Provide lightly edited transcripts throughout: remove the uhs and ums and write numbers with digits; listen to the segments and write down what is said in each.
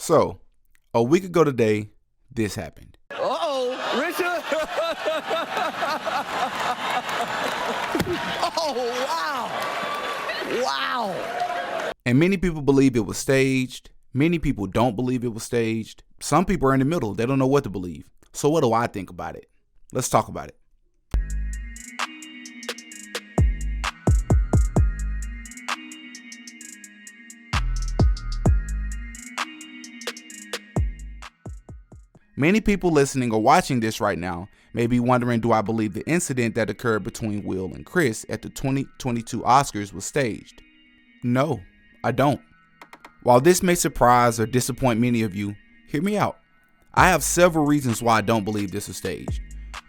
So, a week ago today, this happened. Uh-oh, Richard! Oh, wow! Wow! And many people believe it was staged. Many people don't believe it was staged. Some people are in the middle. They don't know what to believe. So what do I think about it? Let's talk about it. Many people listening or watching this right now may be wondering, do I believe the incident that occurred between Will and Chris at the 2022 Oscars was staged? No, I don't. While this may surprise or disappoint many of you, hear me out. I have several reasons why I don't believe this was staged.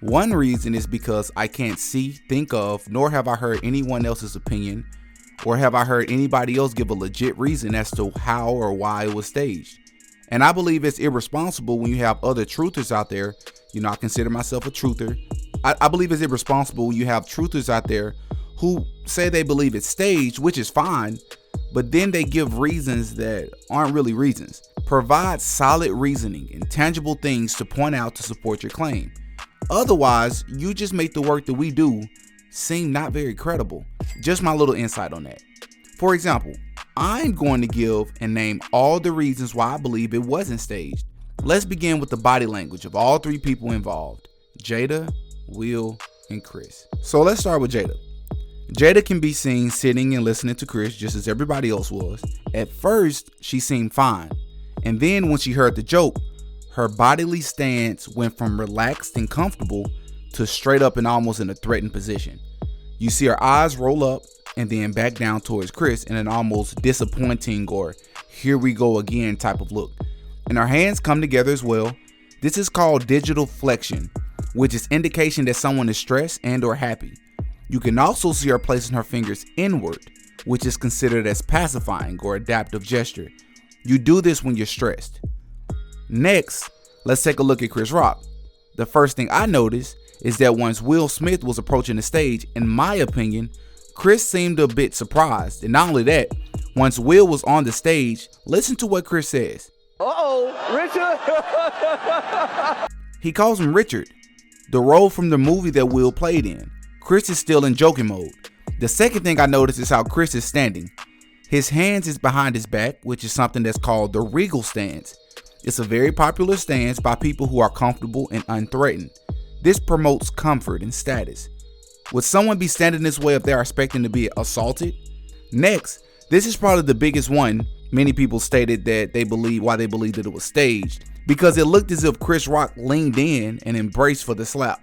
One reason is because I can't see, think of, nor have I heard anyone else's opinion, or have I heard anybody else give a legit reason as to how or why it was staged. And I believe it's irresponsible when you have other truthers out there. You know, I consider myself a truther. I believe it's irresponsible when you have truthers out there who say they believe it's staged, which is fine, but then they give reasons that aren't really reasons. Provide solid reasoning and tangible things to point out to support your claim. Otherwise, you just make the work that we do seem not very credible. Just my little insight on that. For example, I'm going to give and name all the reasons why I believe it wasn't staged. Let's begin with the body language of all three people involved: Jada, Will, and Chris. So let's start with Jada. Jada can be seen sitting and listening to Chris just as everybody else was. At first, she seemed fine. And then when she heard the joke, her bodily stance went from relaxed and comfortable to straight up and almost in a threatened position. You see her eyes roll up and then back down towards Chris in an almost disappointing or here we go again type of look. And her hands come together as well. This is called digital flexion, which is indication that someone is stressed and or happy. You can also see her placing her fingers inward, which is considered as pacifying or adaptive gesture. You do this when you're stressed. Next, let's take a look at Chris Rock. The first thing I noticed is that once Will Smith was approaching the stage, in my opinion, Chris seemed a bit surprised. And not only that, once Will was on the stage, listen to what Chris says. Uh-oh, Richard! He calls him Richard, the role from the movie that Will played in. Chris is still in joking mode. The second thing I noticed is how Chris is standing. His hands is behind his back, which is something that's called the regal stance. It's a very popular stance by people who are comfortable and unthreatened. This promotes comfort and status. Would someone be standing this way if they are expecting to be assaulted? Next, this is probably the biggest one. Many people stated that they believe that it was staged because it looked as if Chris Rock leaned in and embraced for the slap.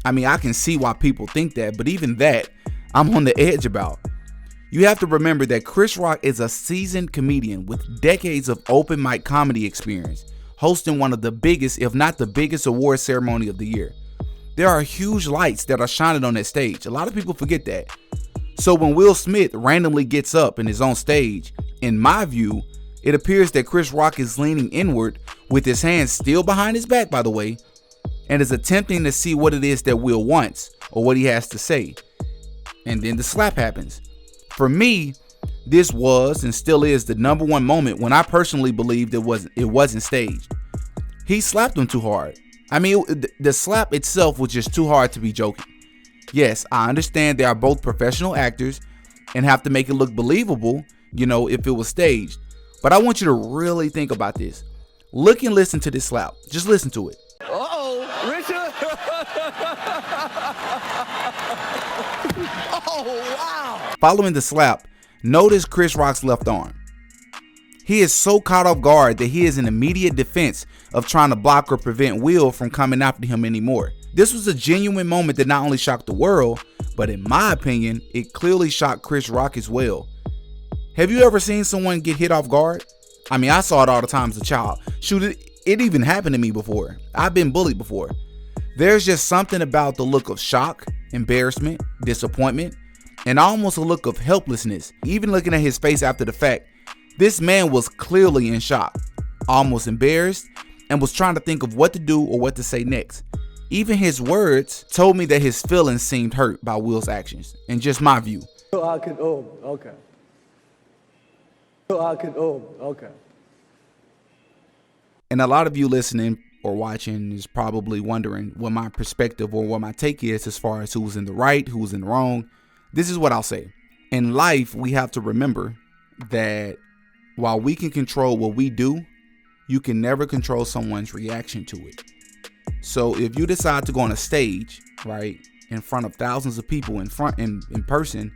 I mean, I can see why people think that, but even that, I'm on the edge about. You have to remember that Chris Rock is a seasoned comedian with decades of open mic comedy experience, hosting one of the biggest, if not the biggest, award ceremony of the year. There are huge lights that are shining on that stage. A lot of people forget that. So when Will Smith randomly gets up and is on stage, in my view, it appears that Chris Rock is leaning inward with his hands still behind his back, by the way, and is attempting to see what it is that Will wants or what he has to say. And then the slap happens. For me, this was and still is the number one moment when I personally believed it wasn't staged. He slapped him too hard. I mean, the slap itself was just too hard to be joking. Yes, I understand they are both professional actors and have to make it look believable, if it was staged. But I want you to really think about this. Look and listen to this slap. Just listen to it. Uh-oh, Richard! Oh, wow! Following the slap, notice Chris Rock's left arm. He is so caught off guard that he is in immediate defense of trying to block or prevent Will from coming after him anymore. This was a genuine moment that not only shocked the world, but in my opinion, it clearly shocked Chris Rock as well. Have you ever seen someone get hit off guard? I mean, I saw it all the time as a child. Shoot, it even happened to me before. I've been bullied before. There's just something about the look of shock, embarrassment, disappointment, and almost a look of helplessness. Even looking at his face after the fact, this man was clearly in shock, almost embarrassed, and was trying to think of what to do or what to say next. Even his words told me that his feelings seemed hurt by Will's actions, in just my view. Okay. And a lot of you listening or watching is probably wondering what my perspective or what my take is as far as who's in the right, who's in the wrong. This is what I'll say. In life, we have to remember that while we can control what we do, you can never control someone's reaction to it. So if you decide to go on a stage, right, in front of thousands of people, in person,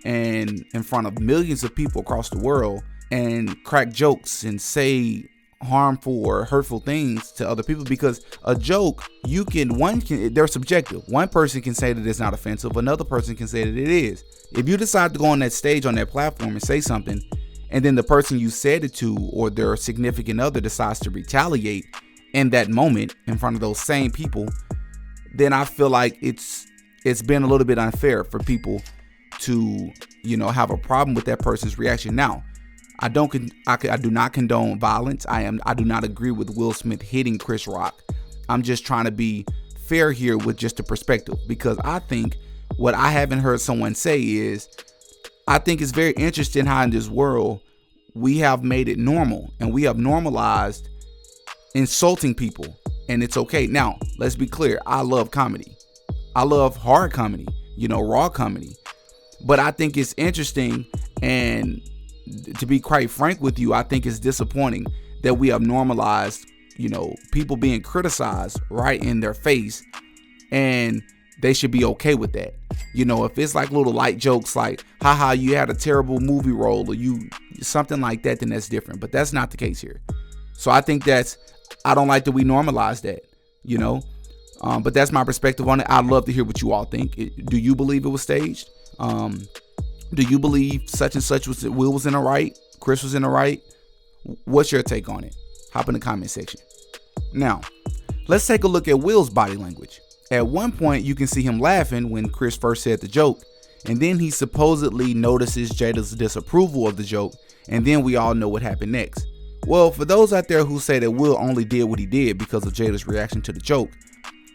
and in front of millions of people across the world, and crack jokes and say harmful or hurtful things to other people, because a joke, they're subjective. One person can say that it's not offensive, another person can say that it is. If you decide to go on that stage, on that platform, and say something, and then the person you said it to or their significant other decides to retaliate in that moment in front of those same people, then I feel like it's been a little bit unfair for people to, have a problem with that person's reaction. Now, I do not condone violence. I do not agree with Will Smith hitting Chris Rock. I'm just trying to be fair here with just a perspective, because I think what I haven't heard someone say is, I think it's very interesting how in this world we have made it normal and we have normalized insulting people, and it's okay. Now, let's be clear. I love comedy. I love hard comedy, raw comedy. But I think it's interesting, and to be quite frank with you, I think it's disappointing that we have normalized, people being criticized right in their face, and they should be okay with that. If it's like little light jokes like, haha, you had a terrible movie role, or something like that, then that's different. But that's not the case here. So I think I don't like that we normalize that, but that's my perspective on it. I'd love to hear what you all think. Do you believe it was staged? Do you believe such and such Will was in the right? Chris was in the right? What's your take on it? Hop in the comment section. Now, let's take a look at Will's body language. At one point, you can see him laughing when Chris first said the joke, and then he supposedly notices Jada's disapproval of the joke, and then we all know what happened next. Well, for those out there who say that Will only did what he did because of Jada's reaction to the joke,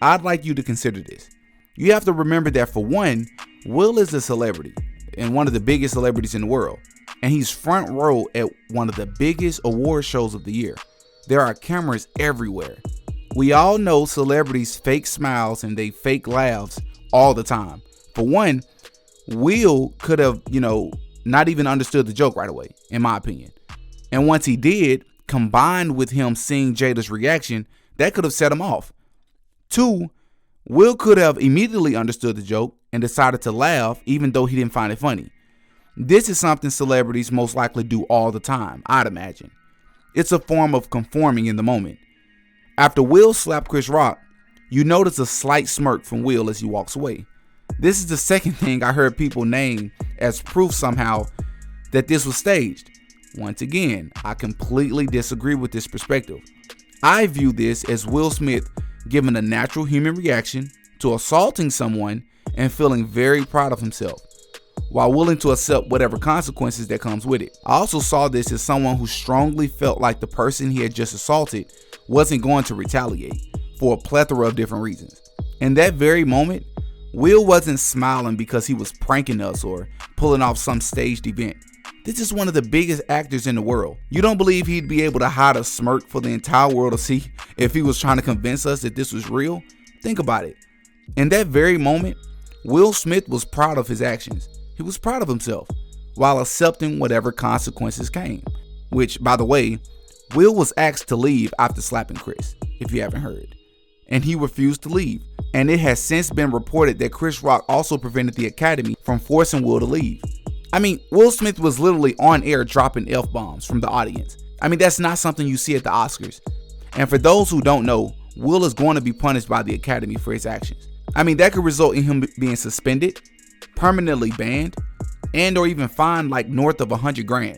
I'd like you to consider this. You have to remember that, for one, Will is a celebrity and one of the biggest celebrities in the world, and he's front row at one of the biggest award shows of the year. There are cameras everywhere. We all know celebrities fake smiles and they fake laughs all the time. For one, Will could have, not even understood the joke right away, in my opinion. And once he did, combined with him seeing Jada's reaction, that could have set him off. Two, Will could have immediately understood the joke and decided to laugh even though he didn't find it funny. This is something celebrities most likely do all the time, I'd imagine. It's a form of conforming in the moment. After Will slapped Chris Rock, you notice a slight smirk from Will as he walks away. This is the second thing I heard people name as proof somehow that this was staged. Once again, I completely disagree with this perspective. I view this as Will Smith giving a natural human reaction to assaulting someone and feeling very proud of himself, while willing to accept whatever consequences that comes with it. I also saw this as someone who strongly felt like the person he had just assaulted wasn't going to retaliate for a plethora of different reasons. In that very moment, Will wasn't smiling because he was pranking us or pulling off some staged event. This is one of the biggest actors in the world. You don't believe he'd be able to hide a smirk for the entire world to see if he was trying to convince us that this was real? Think about it. In that very moment, Will Smith was proud of his actions. He was proud of himself while accepting whatever consequences came. Which, by the way, Will was asked to leave after slapping Chris, if you haven't heard. And he refused to leave. And it has since been reported that Chris Rock also prevented the Academy from forcing Will to leave. I mean, Will Smith was literally on air dropping F-bombs from the audience. I mean, that's not something you see at the Oscars. And for those who don't know, Will is going to be punished by the Academy for his actions. I mean, that could result in him being suspended, permanently banned, and or even fined like north of $100,000.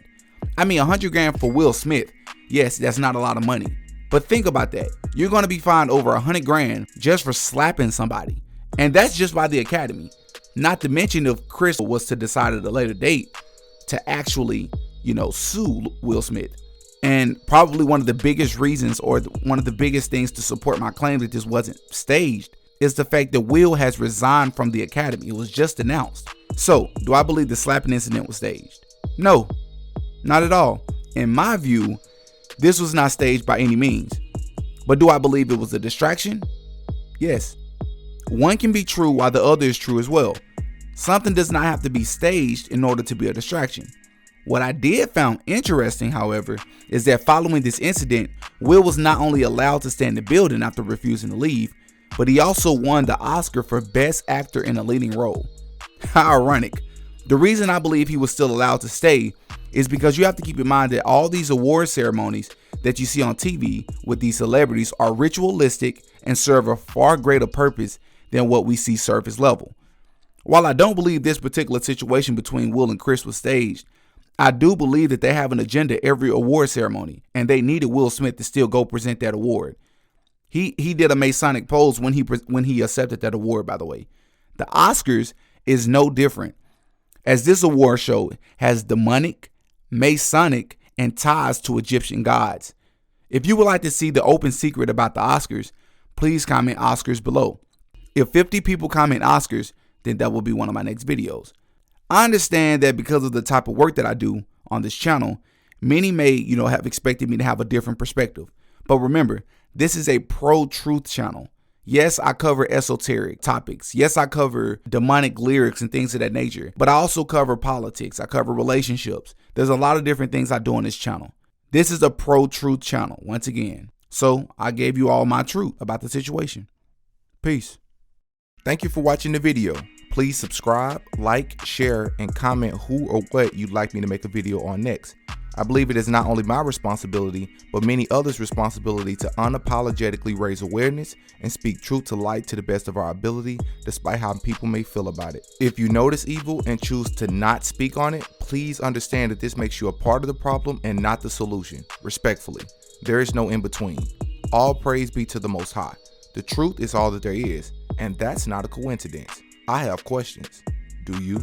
I mean, $100,000 for Will Smith. Yes, that's not a lot of money. But think about that. You're going to be fined over $100,000 just for slapping somebody. And that's just by the Academy. Not to mention if Chris was to decide at a later date to actually, sue Will Smith. And probably one of the biggest reasons, or one of the biggest things to support my claim that this wasn't staged, is the fact that Will has resigned from the Academy. It was just announced. So, do I believe the slapping incident was staged? No, not at all. In my view, this was not staged by any means. But do I believe it was a distraction? Yes. One can be true while the other is true as well. Something does not have to be staged in order to be a distraction. What I did find interesting, however, is that following this incident, Will was not only allowed to stay in the building after refusing to leave, but he also won the Oscar for Best Actor in a Leading Role. How ironic. The reason I believe he was still allowed to stay is because you have to keep in mind that all these award ceremonies that you see on TV with these celebrities are ritualistic and serve a far greater purpose than what we see surface level. While I don't believe this particular situation between Will and Chris was staged, I do believe that they have an agenda every award ceremony, and they needed Will Smith to still go present that award. He did a Masonic pose when he accepted that award, by the way. The Oscars is no different, as this award show has demonic, Masonic, and ties to Egyptian gods. If you would like to see the open secret about the Oscars, please comment Oscars below. If 50 people comment Oscars, then that will be one of my next videos. I understand that because of the type of work that I do on this channel, many may, have expected me to have a different perspective. But remember, this is a pro-truth channel. Yes, I cover esoteric topics. Yes, I cover demonic lyrics and things of that nature. But I also cover politics. I cover relationships. There's a lot of different things I do on this channel. This is a pro-truth channel, once again. So I gave you all my truth about the situation. Peace. Thank you for watching the video. Please subscribe, like, share, and comment who or what you'd like me to make a video on next. I believe it is not only my responsibility, but many others' responsibility to unapologetically raise awareness and speak truth to light to the best of our ability, despite how people may feel about it. If you notice evil and choose to not speak on it, please understand that this makes you a part of the problem and not the solution. Respectfully, there is no in between. All praise be to the Most High. The truth is all that there is, and that's not a coincidence. I have questions. Do you?